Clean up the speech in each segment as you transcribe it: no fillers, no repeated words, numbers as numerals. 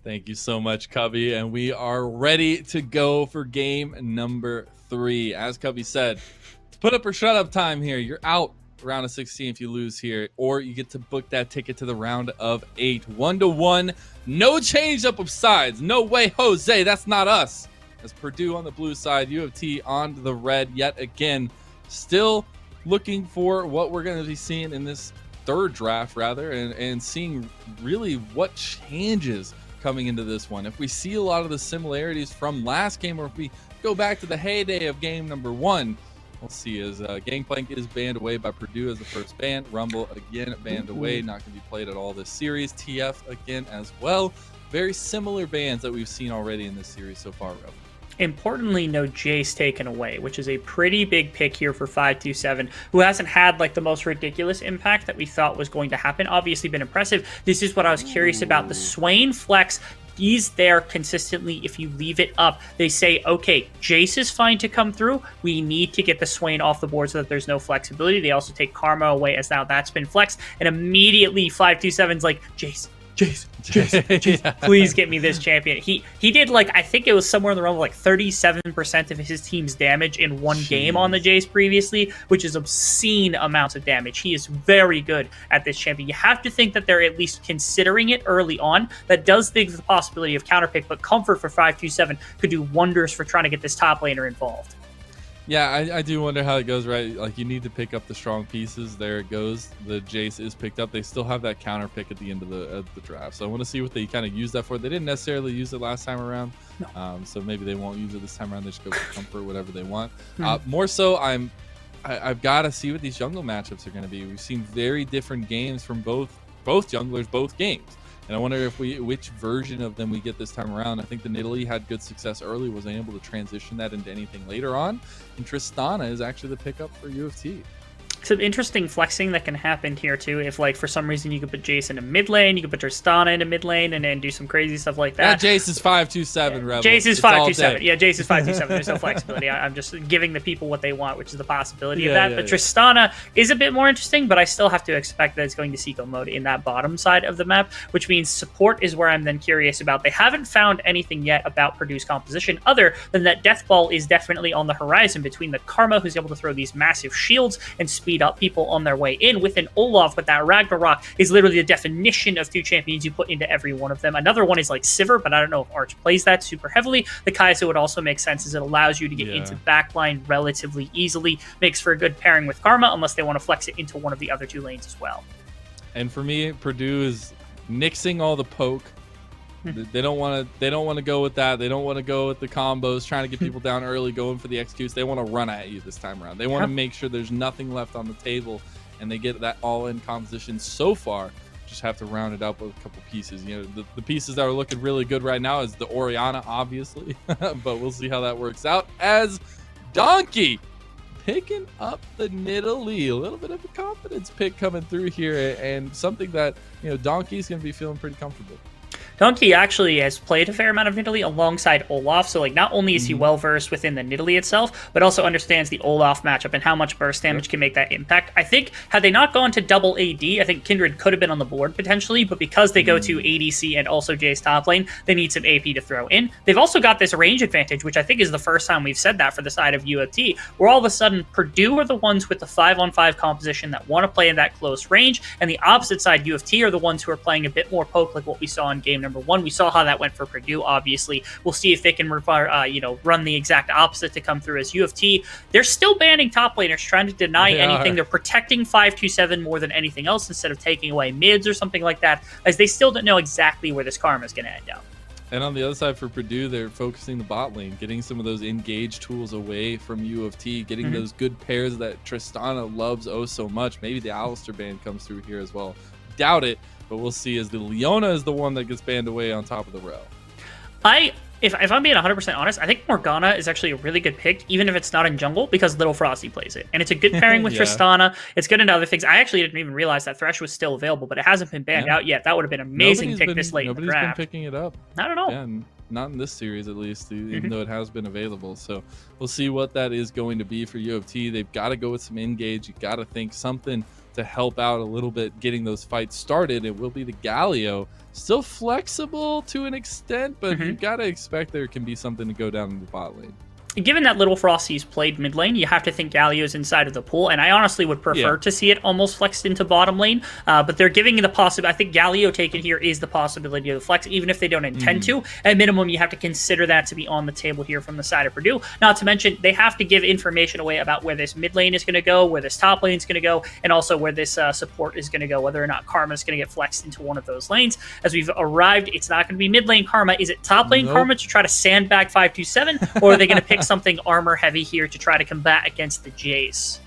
Thank you so much, Cubby. And we are ready to go for game number 3. As Cubby said, it's put up or shut up time here. You're out round of 16 if you lose here, or you get to book that ticket to the round of 8. 1-1. No change up of sides. No way, Jose. That's not us. As Purdue on the blue side, UofT on the red yet again. Still looking for what we're going to be seeing in this third draft, rather, and seeing really what changes coming into this one. If we see a lot of the similarities from last game, or if we go back to the heyday of game number 1, we'll see. As Gangplank is banned away by Purdue as the first ban. Rumble again banned away, not going to be played at all this series. TF again as well. Very similar bans that we've seen already in this series so far, Rob. Importantly, no Jace taken away, which is a pretty big pick here for 527, who hasn't had like the most ridiculous impact that we thought was going to happen. Obviously been impressive. This is what I was curious about. The Swain flex, he's there consistently if you leave it up. They say, okay, Jace is fine to come through. We need to get the Swain off the board so that there's no flexibility. They also take Karma away as now that's been flexed. And immediately 527's like, Jace, yeah. Please get me this champion. He did, like, I think it was somewhere in the realm of like 37% of his team's damage in one game on the Jace previously, which is obscene amounts of damage. He is very good at this champion. You have to think that they're at least considering it early on. That does think the possibility of counterpick, but Comfort for 527 could do wonders for trying to get this top laner involved. Yeah, I do wonder how it goes, right? Like, you need to pick up the strong pieces. There it goes. The Jace is picked up. They still have that counter pick at the end of the draft. So I want to see what they kind of use that for. They didn't necessarily use it last time around. No. So maybe they won't use it this time around. They just go with Comfort, whatever they want. More so, I've got to see what these jungle matchups are going to be. We've seen very different games from both junglers, both games. And I wonder if which version of them we get this time around. I think the Nidalee had good success early, wasn't able to transition that into anything later on. And Tristana is actually the pickup for UofT. Some interesting flexing that can happen here too. If, like, for some reason you could put Jace in a mid lane, you could put Tristana in a mid lane, and then do some crazy stuff like that. Yeah, Jace is 527. Rebel. Jace is 527. Yeah, Jace is 527. There's no flexibility. I'm just giving the people what they want, which is the possibility of that. But Tristana is a bit more interesting, but I still have to expect that it's going to Seco mode in that bottom side of the map, which means support is where I'm then curious about. They haven't found anything yet about Purdue's composition other than that Death Ball is definitely on the horizon between the Karma, who's able to throw these massive shields and speed up people on their way in, with an Olaf with that Ragnarok is literally the definition of 2 champions you put into every one of them. Another one is like Sivir, but I don't know if Arch plays that super heavily. The Kai'Sa would also make sense, as it allows you to get into backline relatively easily. Makes for a good pairing with Karma, unless they want to flex it into one of the other 2 lanes as well. And for me, Purdue is nixing all the poke. They don't want to go with that. They don't want to go with the combos, trying to get people down early, going for the executes. They want to run at you this time around. They want to make sure there's nothing left on the table, and they get that all-in composition so far. Just have to round it up with a couple pieces. You know, the pieces that are looking really good right now is the Orianna, obviously, but we'll see how that works out. As Donkey picking up the Nidalee, a little bit of a confidence pick coming through here, and something that, you know, Donkey's going to be feeling pretty comfortable. Donkey actually has played a fair amount of Nidalee alongside Olaf, so like not only is he well versed within the Nidalee itself, but also understands the Olaf matchup and how much burst damage can make that impact. I think had they not gone to double AD, I think Kindred could have been on the board potentially, but because they go to ADC and also Jay's top lane, they need some AP to throw in. They've also got this range advantage, which I think is the first time we've said that for the side of UOT, where all of a sudden Purdue are the ones with the 5-on-5 composition that want to play in that close range, and the opposite side, UofT, are the ones who are playing a bit more poke, like what we saw in game number 1. We saw how that went for Purdue, obviously. We'll see if they can run the exact opposite to come through as UofT. They're still banning top laners, trying to deny anything. They're protecting 527 more than anything else instead of taking away mids or something like that, as they still don't know exactly where this Karma is going to end up. And on the other side for Purdue, they're focusing the bot lane, getting some of those engage tools away from UofT, getting those good pairs that Tristana loves oh so much. Maybe the Alistair ban comes through here as well. Doubt it, but we'll see, as the Leona is the one that gets banned away on top of the row. If I'm being 100% honest, I think Morgana is actually a really good pick, even if it's not in jungle, because Little Frosty plays it. And it's a good pairing with Tristana. It's good into other things. I actually didn't even realize that Thresh was still available, but it hasn't been banned out yet. That would have been amazing pick this late in the draft. Nobody's been picking it up. I don't know. Yeah, not in this series, at least, even though it has been available. So we'll see what that is going to be for UofT. They've got to go with some engage. You got to think something to help out a little bit getting those fights started. It will be the Galio. Still flexible to an extent, but you got to expect there can be something to go down in the bot lane. Given that Little Frosty's played mid lane, you have to think Galio's inside of the pool, and I honestly would prefer to see it almost flexed into bottom lane, but they're giving you the possibility. I think Galio taken here is the possibility of the flex, even if they don't intend to. At minimum, you have to consider that to be on the table here from the side of Purdue. Not to mention, they have to give information away about where this mid lane is going to go, where this top lane is going to go, and also where this support is going to go, whether or not Karma is going to get flexed into one of those lanes. As we've arrived, it's not going to be mid lane Karma. Is it top lane Karma to try to sandbag 527, or are they going to pick something armor heavy here to try to combat against the Jace?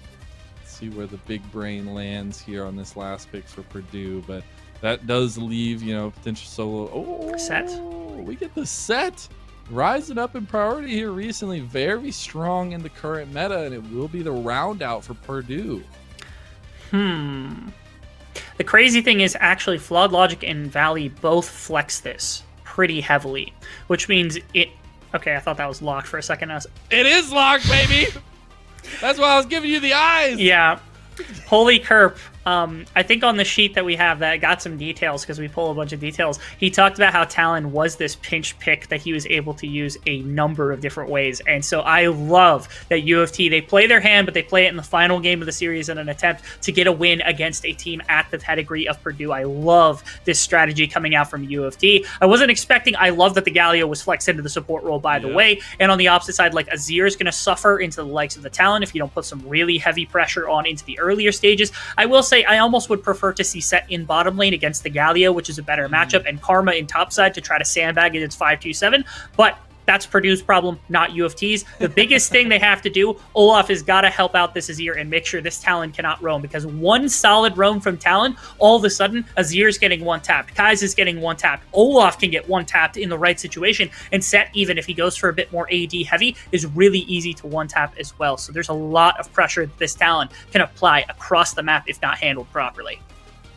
Let's see where the big brain lands here on this last pick for Purdue, but that does leave, potential solo. Set. We get the set rising up in priority here recently. Very strong in the current meta, and it will be the round out for Purdue. The crazy thing is actually Flawed Logic and Valley both flex this pretty heavily, which means it. Okay, I thought that was locked for a second. It is locked, baby! That's why I was giving you the eyes! Yeah. Holy Kerp. I think on the sheet that we have that got some details because we pull a bunch of details. He talked about how Talon was this pinch pick that he was able to use a number of different ways. And so I love that UofT, they play their hand, but they play it in the final game of the series in an attempt to get a win against a team at the pedigree of Purdue. I love this strategy coming out from UofT. I wasn't expecting, I love that the Galio was flexed into the support role, by the way. And on the opposite side, like Azir is going to suffer into the likes of the Talon if you don't put some really heavy pressure on into the earlier stages. I will say, I almost would prefer to see Set in bottom lane against the Galio, which is a better matchup, and Karma in top side to try to sandbag against 527. But that's Purdue's problem, not UofT's. The biggest thing they have to do, Olaf has got to help out this Azir and make sure this Talon cannot roam, because one solid roam from Talon, all of a sudden, Azir's getting one tapped, Kai's is getting one tapped, Olaf can get one tapped in the right situation, and Set, even if he goes for a bit more AD heavy, is really easy to one tap as well. So there's a lot of pressure that this Talon can apply across the map if not handled properly.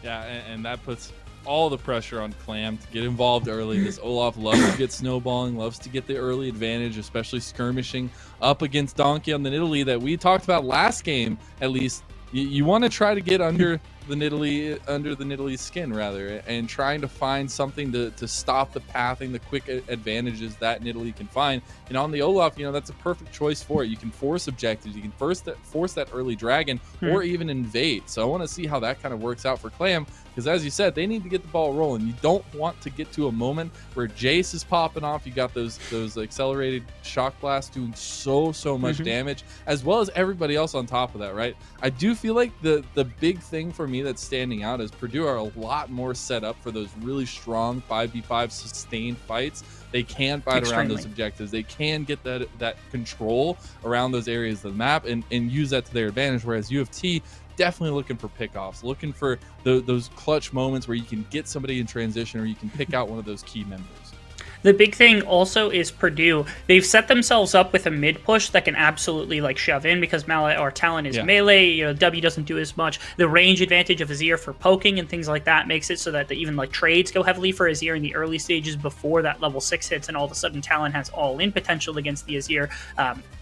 Yeah, and that puts all the pressure on Clam to get involved early. This Olaf loves to get snowballing, loves to get the early advantage, especially skirmishing up against Donkey on the Nidalee that we talked about last game. At least you want to try to get under the Nidalee's skin rather, and trying to find something to stop the pathing, the quick advantages that Nidalee can find. And on the Olaf, that's a perfect choice for it. You can force objectives, you can force that early dragon, or even invade. So I want to see how that kind of works out for Clam, because as you said, they need to get the ball rolling. You don't want to get to a moment where Jace is popping off. You got those accelerated shock blasts doing so much damage, as well as everybody else on top of that, right? I do feel like the big thing for me that's standing out is Purdue are a lot more set up for those really strong 5v5 sustained fights. They can fight around those objectives. They can get that control around those areas of the map and use that to their advantage, whereas UofT definitely looking for pickoffs, looking for those clutch moments where you can get somebody in transition or you can pick out one of those key members. The big thing also is Purdue. They've set themselves up with a mid push that can absolutely shove in, because Talon is melee. W doesn't do as much. The range advantage of Azir for poking and things like that makes it so that even trades go heavily for Azir in the early stages before that level 6 hits, and all of a sudden Talon has all-in potential against the Azir,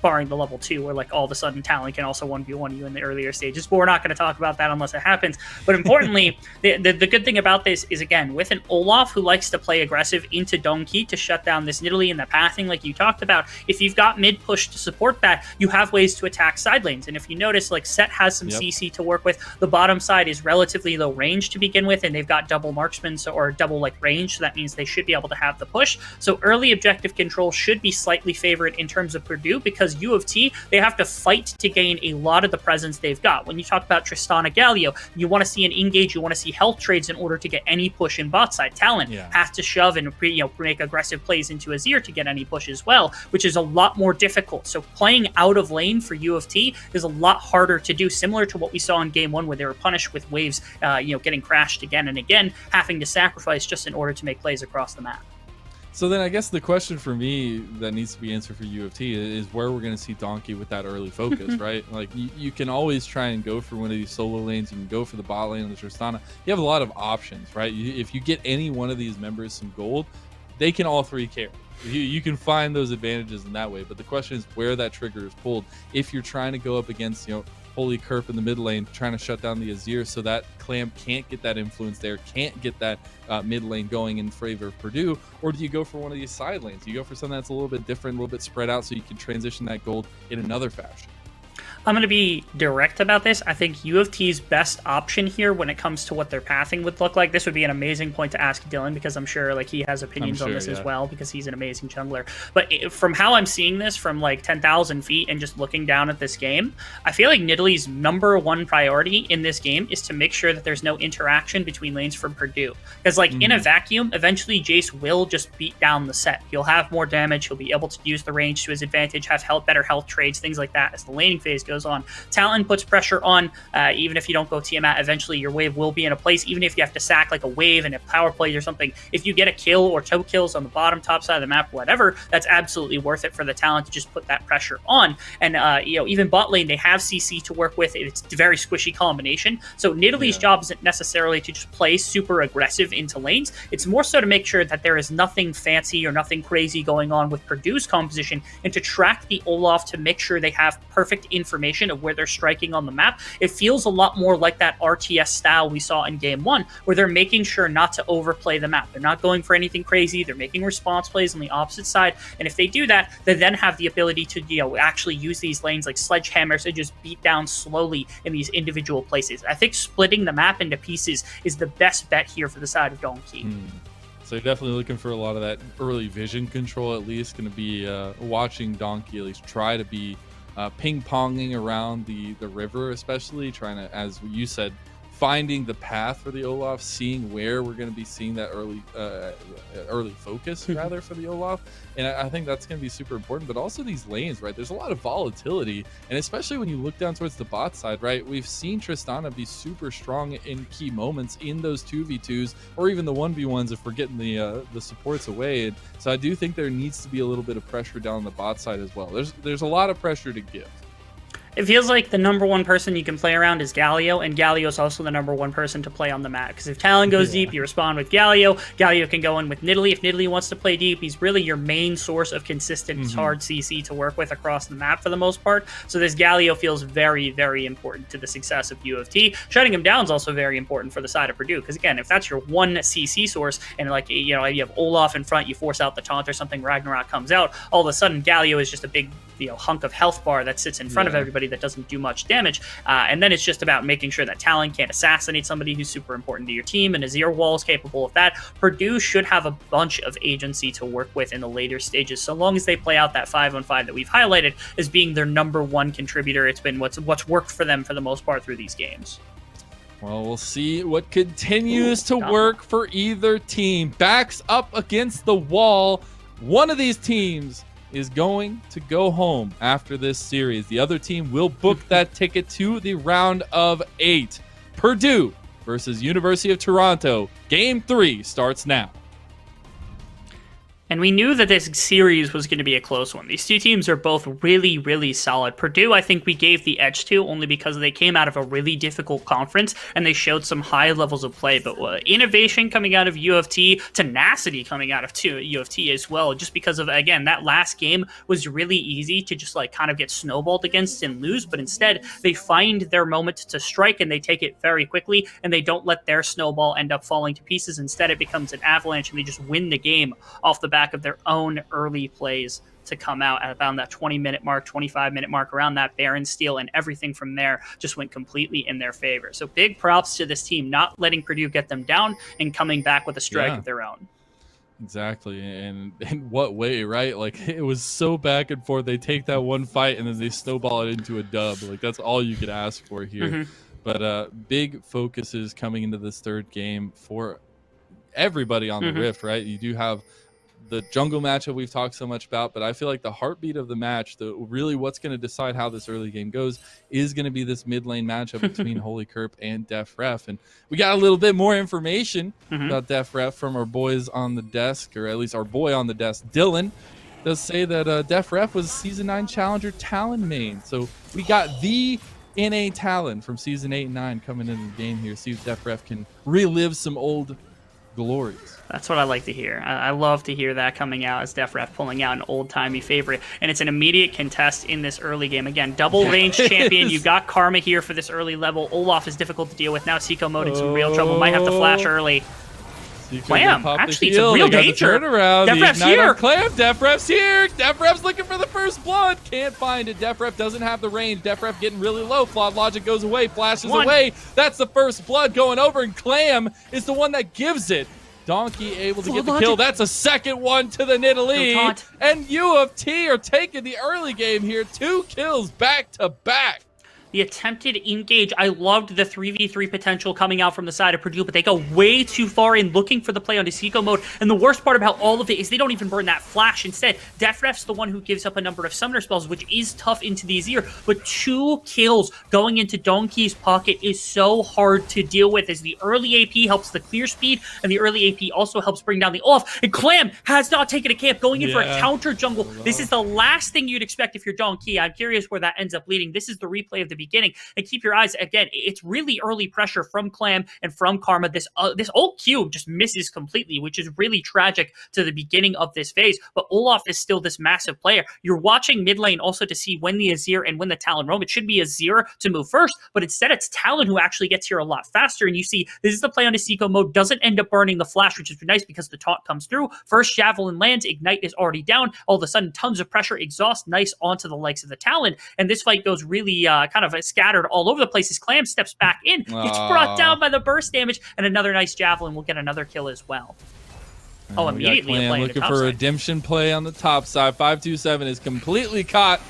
barring the level 2, where all of a sudden Talon can also 1v1 you in the earlier stages. But we're not going to talk about that unless it happens. But importantly, the good thing about this is, again, with an Olaf who likes to play aggressive into Donkey to shut down this Nidalee and the pathing like you talked about, if you've got mid push to support that, you have ways to attack side lanes. And if you notice, Set has some CC to work with. The bottom side is relatively low range to begin with, and they've got double marksmen, or double range, so that means they should be able to have the push. So early objective control should be slightly favored in terms of Purdue, because UofT, they have to fight to gain a lot of the presence they've got. When you talk about Tristana Galio, you want to see an engage, you want to see health trades in order to get any push in bot side. Talon has to shove and make aggressive plays into Azir to get any push as well, which is a lot more difficult. So playing out of lane for UofT is a lot harder to do, similar to what we saw in game 1, where they were punished with waves getting crashed again and again, having to sacrifice just in order to make plays across the map. So then I guess the question for me that needs to be answered for UofT is where we're going to see Donkey with that early focus, right? You can always try and go for one of these solo lanes. You can go for the bot lane and the Tristana. You have a lot of options, right? If you get any one of these members some gold, they can all three carry. You can find those advantages in that way. But the question is where that trigger is pulled. If you're trying to go up against, Holy Kerp in the mid lane trying to shut down the Azir so that Clam can't get that influence there, can't get that mid lane going in favor of Purdue? Or do you go for one of these side lanes? Do you go for something that's a little bit different, a little bit spread out so you can transition that gold in another fashion? I'm going to be direct about this. I think UofT's best option here when it comes to what their pathing would look like. This would be an amazing point to ask Dylan, because I'm sure like he has opinions on this as well, because he's an amazing jungler. But from how I'm seeing this from like 10,000 feet and just looking down at this game, I feel like Nidalee's #1 priority in this game is to make sure that there's no interaction between lanes from Purdue. Because like in a vacuum, eventually Jace will just beat down the set. He'll have more damage. He'll be able to use the range to his advantage, have better health trades, things like that as the laning phase goes on. Talon puts pressure on, even if you don't go Tiamat, eventually your wave will be in a place, even if you have to sack like a wave and a power play or something. If you get a kill or 2 kills on the bottom, top side of the map, whatever, that's absolutely worth it for the Talon to just put that pressure on. And, even bot lane, they have CC to work with. It's a very squishy combination. So Nidalee's job isn't necessarily to just play super aggressive into lanes. It's more so to make sure that there is nothing fancy or nothing crazy going on with Purdue's composition, and to track the Olaf to make sure they have perfect information of where they're striking on the map. It feels a lot more like that RTS style we saw in game 1, where they're making sure not to overplay the map. They're not going for anything crazy. They're making response plays on the opposite side. And if they do that, they then have the ability to, actually use these lanes like sledgehammers and just beat down slowly in these individual places. I think splitting the map into pieces is the best bet here for the side of Donkey. So you're definitely looking for a lot of that early vision control, at least. Going to be watching Donkey at least try to be ping-ponging around the river, especially trying to, as you said, finding the path for the Olaf, seeing where we're going to be seeing that early focus rather for the Olaf. And I think that's going to be super important. But also these lanes, right? There's a lot of volatility, and especially when you look down towards the bot side, right? We've seen Tristana be super strong in key moments in those 2v2s or even the 1v1s if we're getting the supports away. And so I do think there needs to be a little bit of pressure down the bot side as well. There's a lot of pressure to give. It feels like the #1 person you can play around is Galio, and Galio's also the #1 person to play on the map. Because if Talon goes deep, you respond with Galio. Galio can go in with Nidalee. If Nidalee wants to play deep, he's really your main source of consistent hard CC to work with across the map for the most part. So this Galio feels very, very important to the success of UofT. Shutting him down is also very important for the side of Purdue. Because again, if that's your one CC source, and like you have Olaf in front, you force out the taunt or something, Ragnarok comes out, all of a sudden Galio is just a big hunk of health bar that sits in front of everybody that doesn't do much damage, and then it's just about making sure that Talon can't assassinate somebody who's super important to your team, and Azir Wall is capable of that. Purdue should have a bunch of agency to work with in the later stages, so long as they play out that 5-on-5 that we've highlighted as being their #1 contributor. It's been what's worked for them for the most part through these games. Well, we'll see what continues to work for either team. Backs up against the wall. One of these teams is going to go home after this series. The other team will book that ticket to the round of 8. Purdue versus University of Toronto. Game 3 starts now. And we knew that this series was going to be a close one. These two teams are both really, really solid. Purdue, I think we gave the edge to only because they came out of a really difficult conference and they showed some high levels of play. But innovation coming out of UofT, tenacity coming out of UofT as well, just because of, again, that last game was really easy to just like kind of get snowballed against and lose. But instead, they find their moment to strike and they take it very quickly, and they don't let their snowball end up falling to pieces. Instead, it becomes an avalanche and they just win the game off the back of their own early plays to come out at around that 20-minute mark, 25-minute mark, around that Baron steal, and everything from there just went completely in their favor. So big props to this team not letting Purdue get them down and coming back with a strike of their own. Exactly. And in what way, right? Like, it was so back and forth. They take that one fight and then they snowball it into a dub. Like, that's all you could ask for here. But big focuses coming into this third game for everybody on the Rift, right? You do have the jungle matchup we've talked so much about, but I feel like the heartbeat of the match, really what's going to decide how this early game goes, is going to be this mid lane matchup between Holy Kerp and Def Ref. And we got a little bit more information about Def Ref from our boys on the desk, or at least our boy on the desk, Dylan, does say that Def Ref was Season 9 Challenger Talon main. So we got the NA Talon from Season 8 and 9 coming into the game here. See if Def Ref can relive some old glorious. That's what I like to hear. I love to hear that coming out as DefRef pulling out an old-timey favorite. And it's an immediate contest in this early game. Again, double range champion. You got Karma here for this early level. Olaf is difficult to deal with. Now Seiko Mode in some real trouble. Might have to flash early. Clam, actually, it's a real danger. DefRef's here. Clam, DefRef's here. DefRef's looking for the first blood. Can't find it. DefRef doesn't have the range. DefRef getting really low. Flawed Logic goes away, flashes away. That's the first blood going over, and Clam is the one that gives it. Donkey able to get the kill. That's a second one to the Nidalee. And UofT are taking the early game here. 2 kills back to back. The attempted engage, I loved the 3v3 potential coming out from the side of Purdue, but they go way too far in looking for the play on Seiko Mode. And the worst part about all of it is they don't even burn that flash. Instead, DefRef's the one who gives up a number of summoner spells, which is tough into the Azir. But 2 kills going into Donkey's pocket is so hard to deal with, as the early AP helps the clear speed, and the early AP also helps bring down the Olaf. And Clam has not taken a camp, going in for a counter jungle. This is the last thing you'd expect if you're Donkey. I'm curious where that ends up leading. This is the replay of the beginning, and keep your eyes, again, it's really early pressure from Clam and from Karma. This old cube just misses completely, which is really tragic to the beginning of this phase. But Olaf is still this massive player. You're watching mid lane also to see when the Azir and when the Talon roam. It should be Azir to move first, but instead it's Talon who actually gets here a lot faster. And you see this is the play on Seiko Mode, doesn't end up burning the flash, which is nice because the taunt comes through. First Javelin lands, Ignite is already down. All of a sudden, tons of pressure, exhaust nice onto the likes of the Talon. And this fight goes really kind of scattered all over the place as Clam steps back in, gets brought down by the burst damage, and another nice Javelin will get another kill as well. Oh, immediately a play looking for a redemption play on the top side. 527 is completely caught,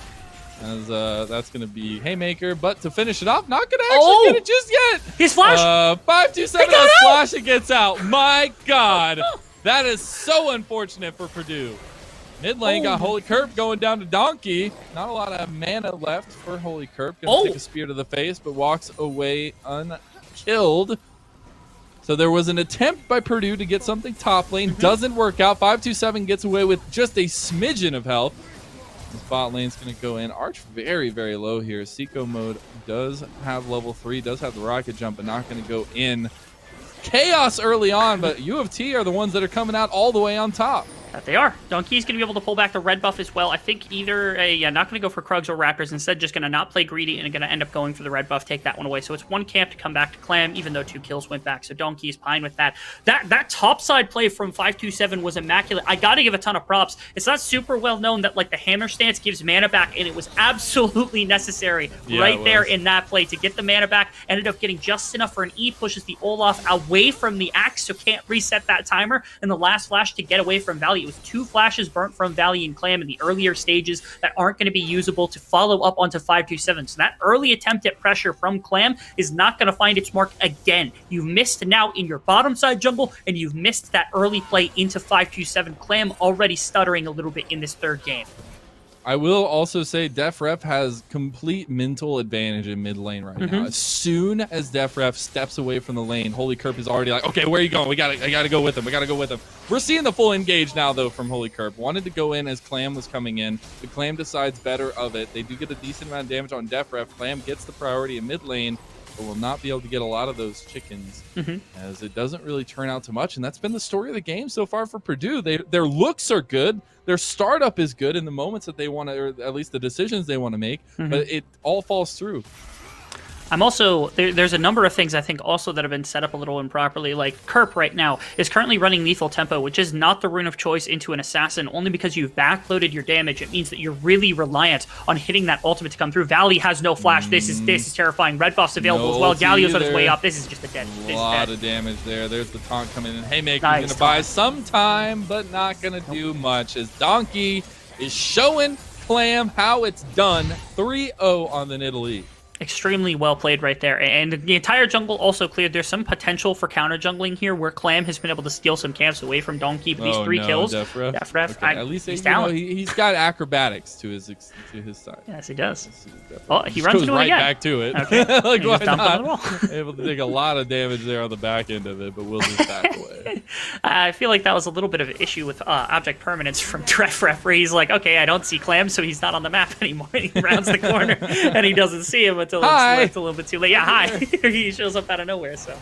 as that's going to be Haymaker, but to finish it off, not going to actually get it just yet. His flash. 527 has flash and gets out. My God, that is so unfortunate for Purdue. Mid lane got Holy Curb going down to Donkey. Not a lot of mana left for Holy Curb. Gonna take a spear to the face, but walks away unkilled. So there was an attempt by Purdue to get something top lane. Doesn't work out. 527 gets away with just a smidgen of health. This bot lane's going to go in. Arch very, very low here. Seiko Mode does have level 3, does have the rocket jump, but not going to go in. Chaos early on, but UofT are the ones that are coming out all the way on top. That they are. Donkey's going to be able to pull back the red buff as well. I think either, not going to go for Krugs or Raptors. Instead, just going to not play greedy and going to end up going for the red buff, take that one away. So it's 1 camp to come back to Clam, even though 2 kills went back. So Donkey's fine with that. That top side play from 527 was immaculate. I got to give a ton of props. It's not super well known that like the hammer stance gives mana back, and it was absolutely necessary right there in that play to get the mana back. Ended up getting just enough for an E, pushes the Olaf away from the axe, so can't reset that timer. And the last flash to get away from Valley. It was 2 flashes burnt from Valley and Clam in the earlier stages that aren't going to be usable to follow up onto 527. So that early attempt at pressure from Clam is not going to find its mark again. You've missed now in your bottom side jungle, and you've missed that early play into 527. Clam already stuttering a little bit in this 3rd game. I will also say DefRef has complete mental advantage in mid lane right now. As soon as DefRef steps away from the lane, Holy Curb is already like, okay, where are you going? I gotta go with him. We gotta go with him. We're seeing the full engage now, though, from Holy Curb. Wanted to go in as Clam was coming in. The Clam decides better of it. They do get a decent amount of damage on DefRef. Clam gets the priority in mid lane, but will not be able to get a lot of those chickens, as it doesn't really turn out to much. And that's been the story of the game so far for Purdue. Their looks are good. Their startup is good in the moments that they want to, or at least the decisions they want to make, but it all falls through. I'm also, there's a number of things I think also that have been set up a little improperly. Like Kerp right now is currently running Lethal Tempo, which is not the rune of choice into an assassin, only because you've backloaded your damage. It means that you're really reliant on hitting that ultimate to come through. Valley has no flash. This is terrifying. Red buff's available as well. Galio's on his way up. This is just a dead. A lot of damage there. There's the taunt coming in. Haymaker's going to buy some time, but not going to do much, as Donkey is showing Clam how it's done. 3-0 on the Nidalee. Extremely well played right there. And the entire jungle also cleared. There's some potential for counter jungling here where Clam has been able to steal some camps away from Donkey. But these 3 kills, DefRef, okay, at least he's he's got acrobatics to his side. Yes, he does. Oh, he runs into it right again. Back to it. Okay. Like, why not? Able to take a lot of damage there on the back end of it, but we'll just back away. I feel like that was a little bit of an issue with object permanence from DefRef, where he's like, okay, I don't see Clam, so he's not on the map anymore. He rounds the corner and he doesn't see him until it's a little bit too late. Yeah, hi. He shows up out of nowhere. So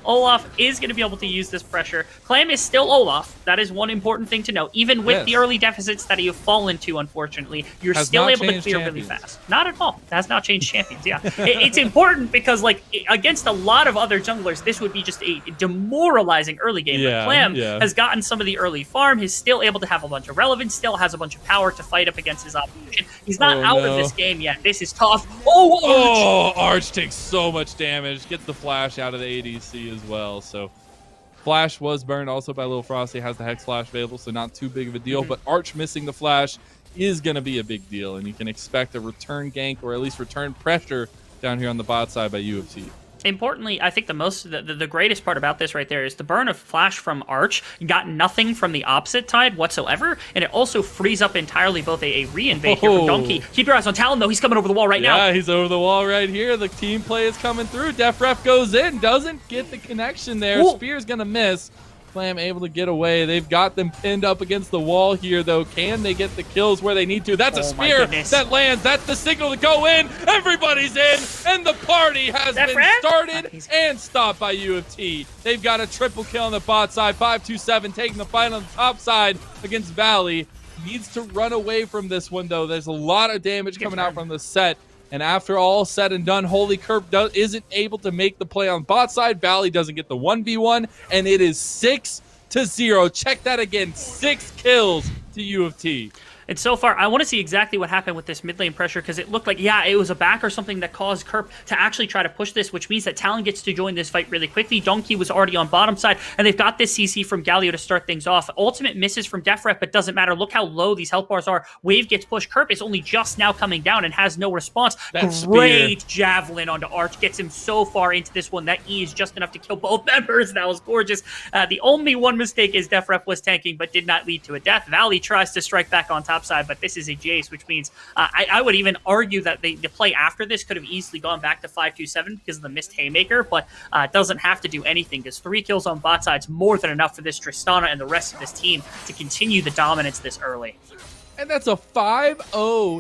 Olaf is going to be able to use this pressure. Clam is still Olaf. That is one important thing to know. Even with the early deficits that you have fallen to, unfortunately, you're still able to clear really fast. Not at all. That has not changed champions, yeah. It's important because, like, against a lot of other junglers, this would be just a demoralizing early game. But Clam has gotten some of the early farm. He's still able to have a bunch of relevance, still has a bunch of power to fight up against his opposition. He's not out of this game yet. This is tough. Arch takes so much damage. Gets the flash out of the ADC as well. So flash was burned also by Lil Frosty. Has the Hex Flash available, so not too big of a deal. But Arch missing the flash is going to be a big deal. And you can expect a return gank or at least return pressure down here on the bot side by UofT. Importantly, I think the greatest part about this right there is the burn of flash from Arch got nothing from the opposite side whatsoever, and it also frees up entirely both a re-invade here from Donkey. Keep your eyes on Talon, though. He's coming over the wall right now. Yeah, he's over the wall right here. The team play is coming through. Def Ref goes in, doesn't get the connection there. Spear's going to miss. Clam able to get away. They've got them pinned up against the wall here, though. Can they get the kills where they need to? That's a spear that lands. That's the signal to go in. Everybody's in, and the party has been started and stopped by UofT. They've got a triple kill on the bot side. 5-2-7 taking the fight on the top side against Valley. Needs to run away from this one, though. There's a lot of damage coming out from the set. And after all said and done, Holy Curb isn't able to make the play on bot side. Valley doesn't get the 1v1, and it is 6-0. Check that again, 6 kills to UofT. And so far, I want to see exactly what happened with this mid lane pressure, because it looked like, yeah, it was a back or something that caused Kerp to actually try to push this, which means that Talon gets to join this fight really quickly. Donkey was already on bottom side, and they've got this CC from Galio to start things off. Ultimate misses from Def Rep, but doesn't matter. Look how low these health bars are. Wave gets pushed. Kerp is only just now coming down and has no response. Great javelin onto Arch. Gets him so far into this one. That E is just enough to kill both members. That was gorgeous. The only one mistake is Def Rep was tanking, but did not lead to a death. Valley tries to strike back on top side, but this is a Jace, which means I would even argue that the play after this could have easily gone back to 5-2-7 because of the missed Haymaker, but doesn't have to do anything because 3 kills on bot side is more than enough for this Tristana and the rest of this team to continue the dominance this early. And that's a 5-0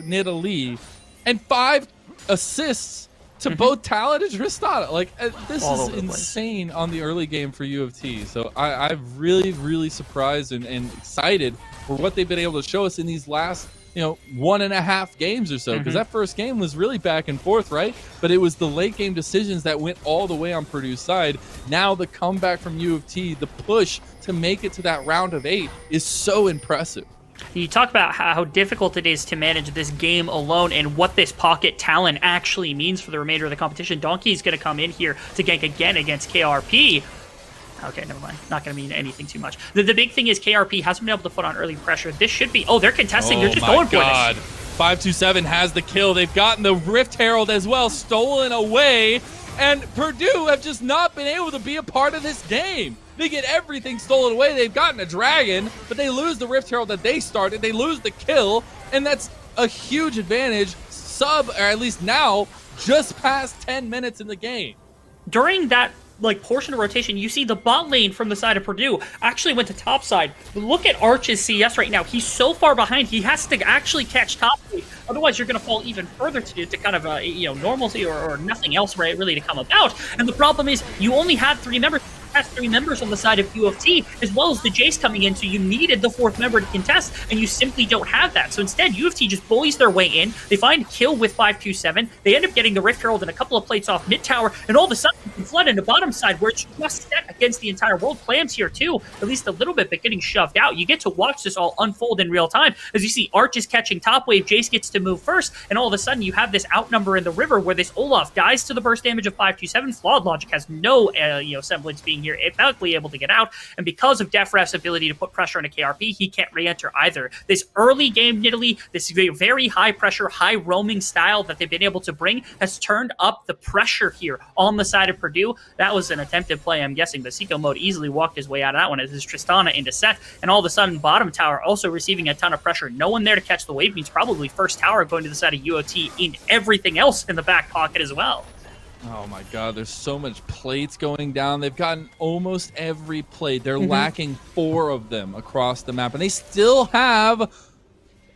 Nidalee and 5 assists to both Talon and Tristana. Like, this is insane on the early game for UofT. So I'm really surprised and excited for what they've been able to show us in these last 1.5 games or so, because that first game was really back and forth, right? But it was the late game decisions that went all the way on Purdue's side. Now the comeback from UofT, the push to make it to that round of 8 is so impressive. You talk about how difficult it is to manage this game alone and what this pocket talent actually means for the remainder of the competition. Donkey's going to come in here to gank again against KRP. Okay, never mind. Not going to mean anything too much. The big thing is KRP hasn't been able to put on early pressure. This should be... Oh, they're contesting. They're just going for this. 5-2-7 has the kill. They've gotten the Rift Herald as well, stolen away. And Purdue have just not been able to be a part of this game. They get everything stolen away. They've gotten a dragon, but they lose the Rift Herald that they started. They lose the kill, and that's a huge advantage. Or at least now, just past 10 minutes in the game. During that portion of rotation, you see the bot lane from the side of Purdue actually went to top side. Look at Arch's CS right now. He's so far behind, he has to actually catch top lane. Otherwise, you're going to fall even further to kind of normalcy or nothing else really to come about. And the problem is you only had 3 members. Has 3 members on the side of UofT, as well as the Jace coming in, so you needed the 4th member to contest, and you simply don't have that. So instead, UofT just bullies their way in. They find kill with 5-2-7. They end up getting the Rift Herald and a couple of plates off mid tower, and all of a sudden, you can flood into bottom side, where it's just set against the entire world. Clams here too, at least a little bit, but getting shoved out. You get to watch this all unfold in real time, as you see Arch is catching top wave, Jace gets to move first, and all of a sudden, you have this outnumber in the river, where this Olaf dies to the burst damage of 5-2-7. Flawed Logic has no semblance being here, effectively able to get out, and because of Def Ref's ability to put pressure into KRP, he can't re-enter either. This early game Nidalee, this very high pressure, high roaming style that they've been able to bring has turned up the pressure here on the side of Purdue. That was an attempted play, I'm guessing, but Seiko Mode easily walked his way out of that one as his Tristana into set, and all of a sudden bottom tower also receiving a ton of pressure. No one there to catch the wave means probably first tower going to the side of UOT in everything else in the back pocket as well. Oh my god, there's so much plates going down. They've gotten almost every plate. They're lacking 4 of them across the map, and they still have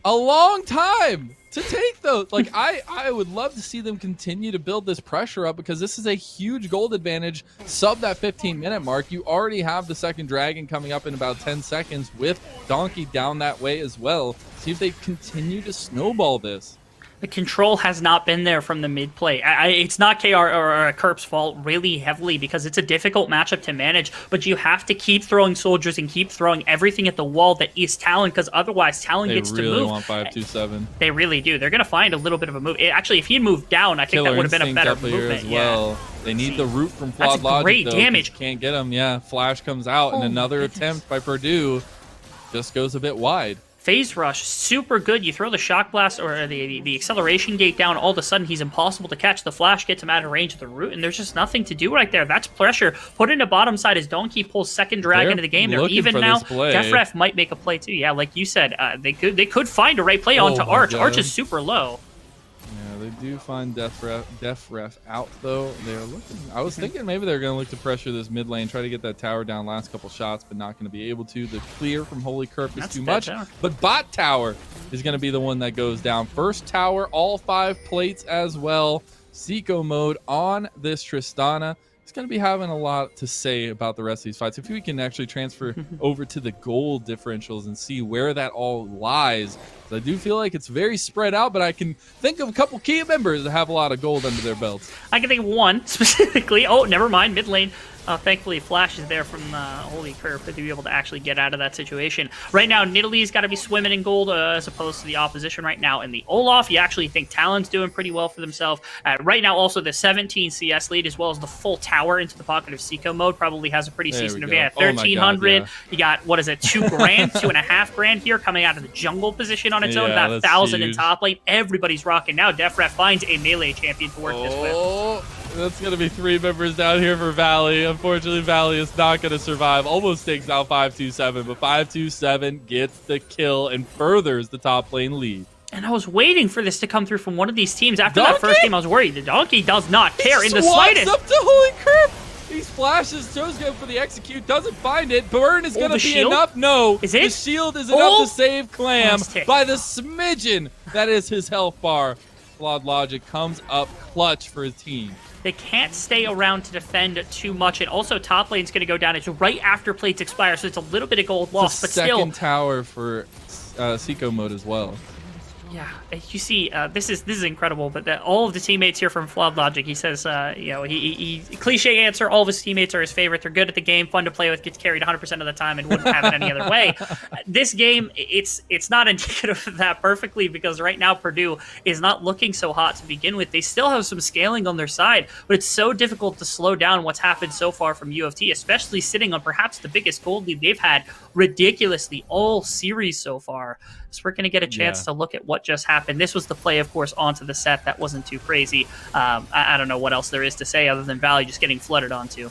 a long time to take though. Like I would love to see them continue to build this pressure up, because this is a huge gold advantage sub that 15-minute mark. You already have the second dragon coming up in about 10 seconds with Donkey down that way as well. See if they continue to snowball this. The control has not been there from the mid play. It's not KR or Kerp's fault really heavily, because it's a difficult matchup to manage, but you have to keep throwing soldiers and keep throwing everything at the wall that is Talon, because otherwise Talon gets to move. They really want 5-2-7. They really do. They're going to find a little bit of a move. Actually, if he had moved down, I think that would have been a better movement. As well. Yeah. They need the root from Flawed Logic. Great though, damage. Can't get him. Yeah, Flash comes out, and another attempt by Purdue just goes a bit wide. Phase Rush, super good. You throw the Shock Blast or the Acceleration Gate down, all of a sudden he's impossible to catch. The Flash gets him out of range of the root, and there's just nothing to do right there. That's pressure. Put into bottom side as Donkey pulls second Dragon into the game. They're even now. DefRef might make a play too. Yeah, like you said, they could find a right play onto Arch. God. Arch is super low. Yeah, they do find DefRef out though. They're looking. I was thinking maybe they're going to look to pressure this mid lane, try to get that tower down last couple shots, but not going to be able to. The clear from Holy Kerp is too much. But bot tower is going to be the one that goes down. First tower, all 5 plates as well. Seco mode on this Tristana. It's going to be having a lot to say about the rest of these fights. If we can actually transfer over to the gold differentials and see where that all lies. I do feel like it's very spread out, but I can think of a couple key members that have a lot of gold under their belts. I can think of one specifically. Oh, never mind. Mid lane. Thankfully, Flash is there from Holy Kerp to be able to actually get out of that situation. Right now, Nidalee's got to be swimming in gold as opposed to the opposition right now. In the Olaf, you actually think Talon's doing pretty well for themselves. Right now, also the 17 CS lead, as well as the full tower into the pocket of Seco mode, probably has a pretty decent advantage. 1,300. Yeah. You got, what is it, $2,000, $2,500 here coming out of the jungle position on its own. About 1,000 in top lane. Everybody's rocking now. DefRef finds a melee champion to work this with. That's going to be 3 members down here for Valley. Unfortunately, Valley is not going to survive. Almost takes out 5-2-7, but 5-2-7 gets the kill and furthers the top lane lead. And I was waiting for this to come through from one of these teams. After that first game, I was worried. The Donkey does not care in the slightest. Up to Holy Kerp. He splashes, Joe's going for the execute, doesn't find it. Burn is going to be enough. No, is it? The shield is enough to save Clam by the smidgen. That is his health bar. Flawed Logic comes up clutch for his team. They can't stay around to defend too much, and also top lane's going to go down. It's right after plates expire, so it's a little bit of gold lost, but still. Second tower for Seco mode as well. Yeah, you see, this is incredible. But all of the teammates here from Flawed Logic, he says, he cliche answer. All of his teammates are his favorite. They're good at the game, fun to play with, gets carried 100% of the time, and wouldn't have it any other way. This game, it's not indicative of that perfectly, because right now Purdue is not looking so hot to begin with. They still have some scaling on their side, but it's so difficult to slow down what's happened so far from UofT, especially sitting on perhaps the biggest gold lead they've had ridiculously all series so far. So we're going to get a chance to look at what just happened. This was the play, of course, onto the set. That wasn't too crazy. I don't know what else there is to say other than Valley just getting flooded onto.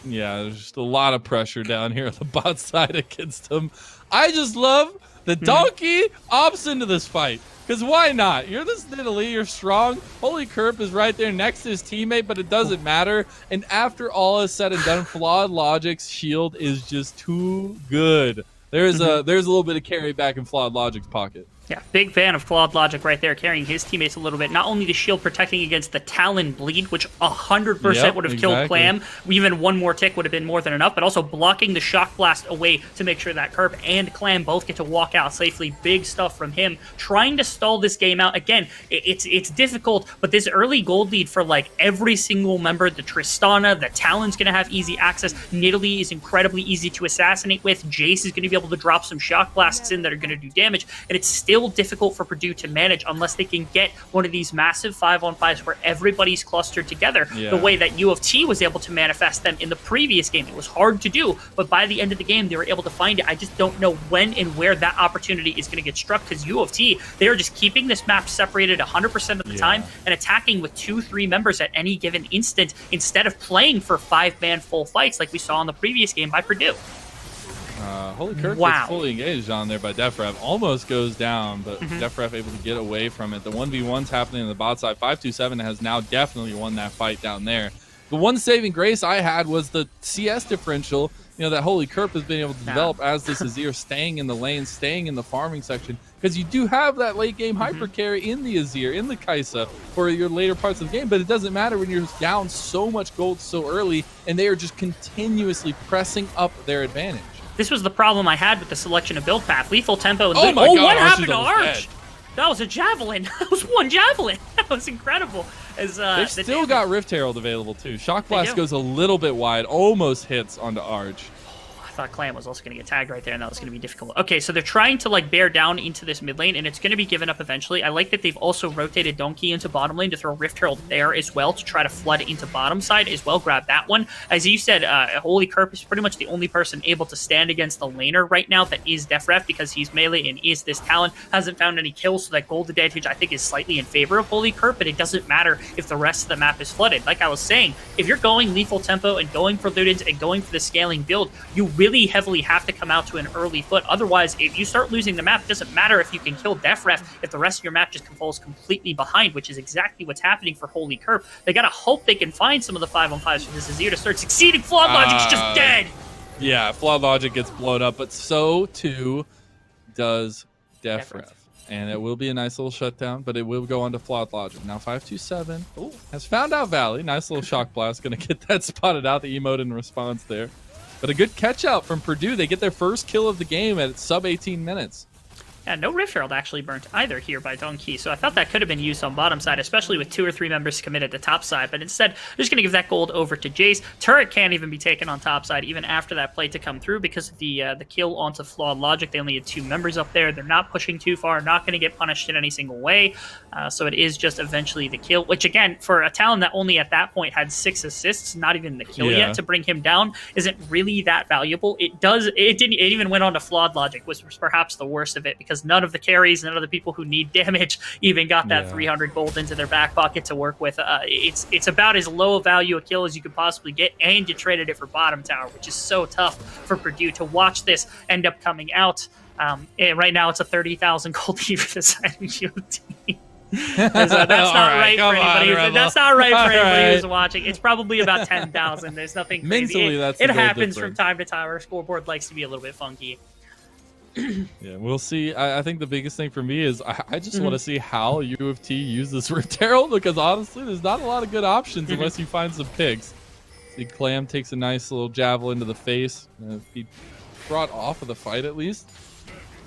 Yeah, there's just a lot of pressure down here on the bot side against him. I just love the Donkey opts into this fight. Because why not? You're this Nidalee, you're strong. Holy Kerp is right there next to his teammate, but it doesn't matter. And after all is said and done, Flawed Logic's shield is just too good. There's a little bit of carry back in Flawed Logic's pocket. Yeah, big fan of Flawed Logic right there, carrying his teammates a little bit. Not only the shield protecting against the Talon bleed, which 100% would have killed Clam. Even one more tick would have been more than enough, but also blocking the Shock Blast away to make sure that Kerp and Clam both get to walk out safely. Big stuff from him. Trying to stall this game out. Again, it's difficult, but this early gold lead for like every single member, the Tristana, the Talon's going to have easy access. Nidalee is incredibly easy to assassinate with. Jace is going to be able to drop some Shock Blasts in that are going to do damage, and it's still difficult for Purdue to manage unless they can get one of these massive 5-on-5s where everybody's clustered together the way that UofT was able to manifest them in the previous game. It was hard to do, but by the end of the game, they were able to find it. I just don't know when and where that opportunity is going to get struck, because UofT, they are just keeping this map separated 100% of the time and attacking with 2-3 members at any given instant instead of playing for 5-man full fights like we saw in the previous game by Purdue. Holy Kerp gets fully engaged on there by DefRef. Almost goes down, but DefRef able to get away from it. The 1v1's happening on the bot side. 5-2-7 has now definitely won that fight down there. The one saving grace I had was the CS differential that Holy Kerp has been able to develop as this Azir, staying in the lane, staying in the farming section, because you do have that late game hyper carry in the Azir, in the Kai'Sa for your later parts of the game, but it doesn't matter when you're down so much gold so early, and they are just continuously pressing up their advantage. This was the problem I had with the selection of build path. Lethal tempo. And oh my God, what Arch happened is to almost Arch? dead. That was a javelin. That was one javelin. That was incredible. They've still got Rift Herald available too. Shock Blast goes a little bit wide, almost hits onto Arch. I thought Clam was also going to get tagged right there, and that was going to be difficult. Okay, so they're trying to like bear down into this mid lane, and it's going to be given up eventually. I like that they've also rotated Donkey into bottom lane to throw Rift Herald there as well to try to flood into bottom side as well. Grab that one. As you said, Holy Kerp is pretty much the only person able to stand against the laner right now that is DefRef, because he's melee and is this talent. Hasn't found any kills, so that gold advantage I think is slightly in favor of Holy Kerp, but it doesn't matter if the rest of the map is flooded. Like I was saying, if you're going lethal tempo and going for Ludens and going for the scaling build, you really heavily have to come out to an early foot. Otherwise, if you start losing the map, it doesn't matter if you can kill DefRef if the rest of your map just falls completely behind, which is exactly what's happening for Holy Kerp. They gotta hope they can find some of the 5-on-5s for this Azir to start succeeding. Flawed Logic's just dead! Yeah, Flawed Logic gets blown up, but so too does DefRef. And it will be a nice little shutdown, but it will go on to Flawed Logic. Now 527 has found out Valley. Nice little Shock Blast. Going to get that spotted out, the emote in response there. But a good catch out from Purdue. They get their first kill of the game at sub 18 minutes. Yeah, no Rift Herald actually burnt either here by Donkey, so I thought that could have been used on bottom side, especially with 2 or 3 members committed to top side, but instead, they're just going to give that gold over to Jace. Turret can't even be taken on top side, even after that play to come through, because of the kill onto Flawed Logic. They only had 2 members up there. They're not pushing too far, not going to get punished in any single way, so it is just eventually the kill, which again, for a talent that only at that point had 6 assists, not even the kill yet, to bring him down, isn't really that valuable. It even went on to Flawed Logic, which was perhaps the worst of it, because none of the carries, none of the people who need damage even got that 300 gold into their back pocket to work with. It's about as low value a kill as you could possibly get, and you traded it for bottom tower, which is so tough for Purdue to watch this end up coming out. Right now, it's a 30,000 gold for the side of UOT. That's not right for anybody. That's not right for anybody who's watching. It's probably about 10,000. There's nothing crazy. Mentally, it happens from time to time. Our scoreboard likes to be a little bit funky. Yeah, we'll see. I think the biggest thing for me is I just want to see how UofT uses Rift Herald, because honestly, there's not a lot of good options unless you find some picks. See, Clam takes a nice little javelin to the face. He brought off of the fight at least.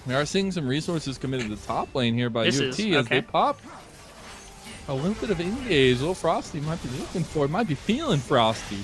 We are seeing some resources committed to the top lane here by UofT as they pop a little bit of engage. A little Frosty might be looking for. Might be feeling Frosty.